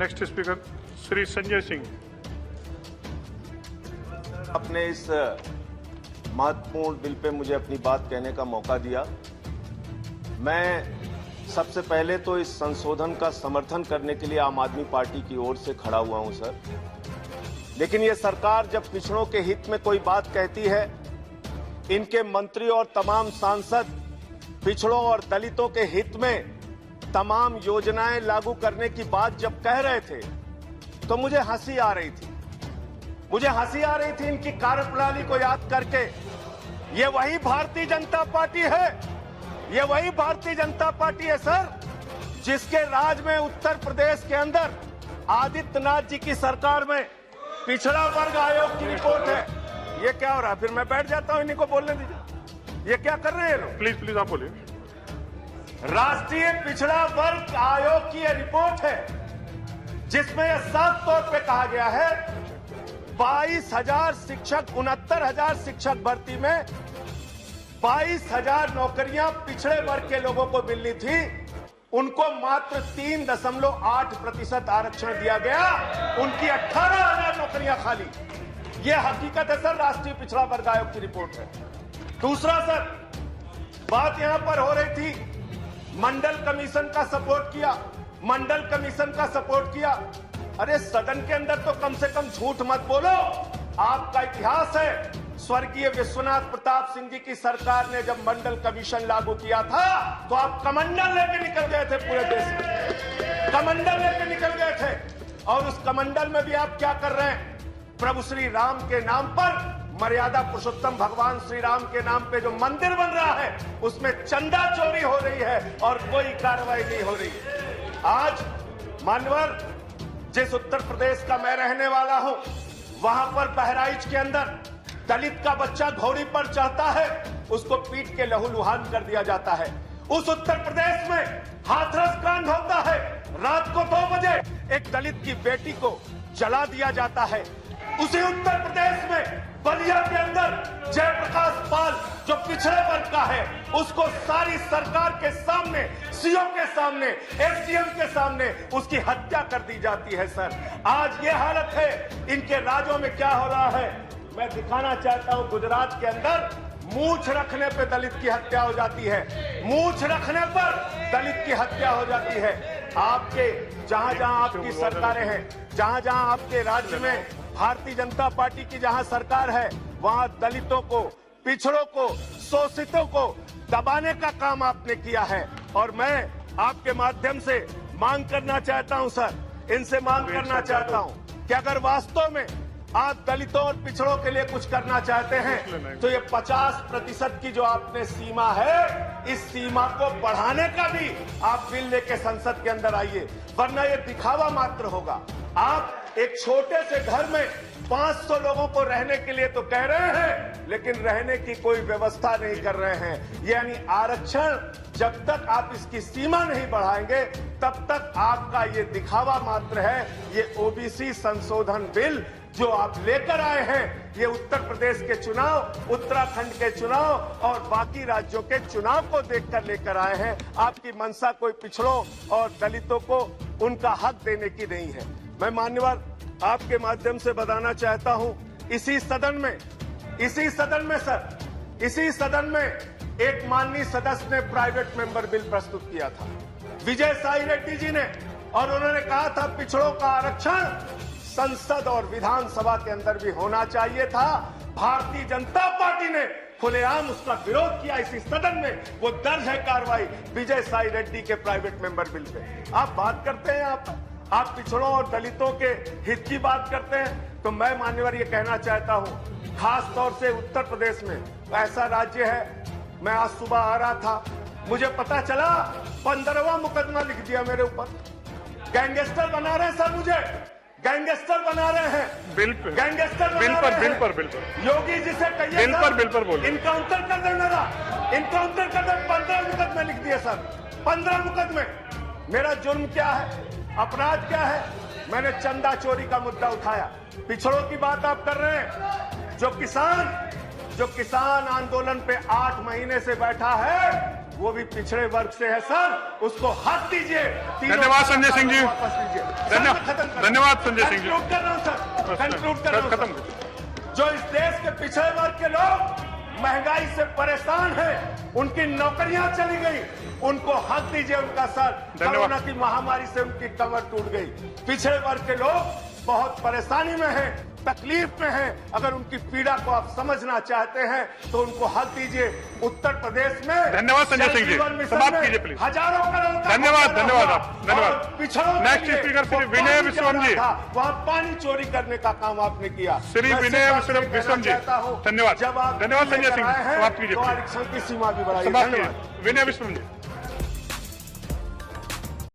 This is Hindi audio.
Next speaker Shri Sanjay Singh. अपने इस महत्वपूर्ण बिल पे मुझे अपनी बात कहने का मौका दिया। मैं सबसे पहले तो इस संशोधन का समर्थन करने के लिए आम आदमी पार्टी की ओर से खड़ा हुआ हूं सर। लेकिन ये सरकार जब पिछड़ों के हित में कोई बात कहती है, इनके मंत्री और तमाम सांसद पिछड़ों और दलितों के हित में तमाम योजनाएं लागू करने की बात जब कह रहे थे तो मुझे हंसी आ रही थी। मुझे हंसी आ रही थी इनकी कार्यप्रणाली को याद करके। ये वही भारतीय जनता पार्टी है, ये वही भारतीय जनता पार्टी है सर, जिसके राज में उत्तर प्रदेश के अंदर आदित्यनाथ जी की सरकार में पिछड़ा वर्ग आयोग की रिपोर्ट है। ये क्या हो रहा है? फिर मैं बैठ जाता हूं, इन्हीं को बोलने दीजिए। ये क्या कर रहे हैं लोग? प्लीज आप बोलिए। राष्ट्रीय पिछड़ा वर्ग आयोग की यह रिपोर्ट है जिसमें यह साफ तौर पे कहा गया है 22,000 शिक्षक, 69,000 शिक्षक भर्ती में 22,000 नौकरियां पिछड़े वर्ग के लोगों को मिलनी थी, उनको मात्र 3.8% आरक्षण दिया गया। उनकी 18,000 नौकरियां खाली। यह हकीकत है सर, राष्ट्रीय पिछड़ा वर्ग आयोग की रिपोर्ट है। दूसरा सर, बात यहां पर हो रही थी मंडल कमीशन का सपोर्ट किया, मंडल कमीशन का सपोर्ट किया। अरे सदन के अंदर तो कम से कम झूठ मत बोलो। आपका इतिहास है, स्वर्गीय विश्वनाथ प्रताप सिंह जी की सरकार ने जब मंडल कमीशन लागू किया था तो आप कमंडल लेके निकल गए थे, पूरे देश में कमंडल लेके निकल गए थे। और उस कमंडल में भी आप क्या कर रहे हैं? प्रभु श्री राम के नाम पर, मर्यादा पुरुषोत्तम भगवान श्री राम के नाम पे जो मंदिर बन रहा है उसमें चंदा चोरी हो रही है और कोई कार्रवाई नहीं हो रही है। आज मान्यवर, जिस उत्तर प्रदेश का मैं रहने वाला हूं, वहां पर बहराइच के अंदर दलित का बच्चा घोड़ी पर चढ़ता है, उसको पीट के लहूलुहान कर दिया जाता है। उस उत्तर प्रदेश में हाथरस कांड होता है, रात को 2 बजे एक दलित की बेटी को जला दिया जाता है। उसी उत्तर प्रदेश में बलिया के अंदर जयप्रकाश पाल जो पिछड़े वर्ग का है, उसको सारी सरकार के सामने, सीओ के सामने, एसडीएम के सामने उसकी हत्या कर दी जाती है। सर, आज ये हालत है। इनके राज्यों में क्या हो रहा है मैं दिखाना चाहता हूं। गुजरात के अंदर मूंछ रखने पे दलित की हत्या हो जाती है, मूंछ रखने पर दलित की हत्या हो जाती है। आपके जहां जहां आपकी सरकारें हैं, जहां जहां आपके राज्य में भारतीय जनता पार्टी की जहां सरकार है, वहां दलितों को, पिछड़ों को, शोषितों को दबाने का काम आपने किया है। और मैं आपके माध्यम से मांग करना चाहता हूं सर, इनसे मांग करना चाहता हूं कि अगर वास्तव में आप दलितों और पिछड़ों के लिए कुछ करना चाहते हैं तो ये 50% की जो आपने सीमा है, इस सीमा को बढ़ाने का भी आप बिल लेके संसद के अंदर आइए, वरना ये दिखावा मात्र होगा। आप एक छोटे से घर में 500 लोगों को रहने के लिए तो कह रहे हैं, लेकिन रहने की कोई व्यवस्था नहीं कर रहे हैं। यानी आरक्षण जब तक आप इसकी सीमा नहीं बढ़ाएंगे तब तक आपका ये दिखावा मात्र है। ये ओबीसी संशोधन बिल जो आप लेकर आए हैं, ये उत्तर प्रदेश के चुनाव, उत्तराखंड के चुनाव और बाकी राज्यों के चुनाव को देखकर लेकर आए हैं। आपकी मंशा कोई पिछड़ों और दलितों को उनका हक देने की नहीं है। मैं मान्यवर आपके माध्यम से बताना चाहता हूं, इसी सदन में एक माननीय सदस्य ने प्राइवेट मेंबर बिल प्रस्तुत किया था, विजय साई रेड्डी जी ने, और उन्होंने कहा था पिछड़ों का आरक्षण संसद और विधानसभा के अंदर भी होना चाहिए था। भारतीय जनता पार्टी ने खुलेआम उसका विरोध किया इसी सदन में। वो दर्ज है कार्रवाई विजय साई रेड्डी के प्राइवेट मेंबर बिल पे। आप बात करते हैं, आप पिछड़ों और दलितों के हित की बात करते हैं, तो मैं मान्यवर ये कहना चाहता हूं, खास तौर से उत्तर प्रदेश में ऐसा राज्य है। मैं आज सुबह आ रहा था, मुझे पता चला 15वां मुकदमा लिख दिया मेरे ऊपर। गैंगस्टर बना रहे हैं सर, मुझे गैंगस्टर बना रहे हैं, बिल पर, गैंगस्टर बिल पर योगी जी से कहिए बिल पर बोलिए, इनकाउंटर कर दे, मेरा इनकाउंटर कर दे। 15 मुकदमे लिख दिए सर, 15 मुकदमे। मेरा जुर्म क्या है, अपराध क्या है? मैंने चंदा चोरी का मुद्दा उठाया। पिछड़ों की बात आप कर रहे हैं। जो किसान आंदोलन पे 8 महीने से बैठा है, वो भी पिछड़े वर्ग से है सर, उसको हक दीजिए। धन्यवाद संजय सिंह जी। वापस लीजिए। धन्यवाद संजय सिंह जी। कंक्लूड कर रहा हूं सर, कंक्लूड कर रहा हूं खत्म। सर। जो इस देश के पिछड़े वर्ग के लोग महंगाई से परेशान हैं, उनकी नौकरियां चली गई, उनको हक दीजिए उनका सर। कोरोना की महामारी से उनकी कमर टूट गई। पिछड़े वर्ग के लोग बहुत परेशानी में हैं, तकलीफ में हैं। अगर उनकी पीड़ा को आप समझना चाहते हैं तो उनको हक दीजिए। उत्तर प्रदेश में धन्यवाद संजय सिंह जी, समाप्त कीजिए प्लीज। हजारों करोड़ का धन्यवाद धन्यवाद। धन्यवाद। पिछड़ों नेक्स्ट स्पीकर श्री विनय विश्वम जी। वहाँ पानी चोरी करने का काम आपने किया। श्री विनय विश्वम जी, धन्यवाद। जब आप धन्यवाद संजय सिंह, समाप्त कीजिए तो आरक्षण की सीमा भी बढ़ाई। समाप्त कीजिए। विनय विश्वम जी।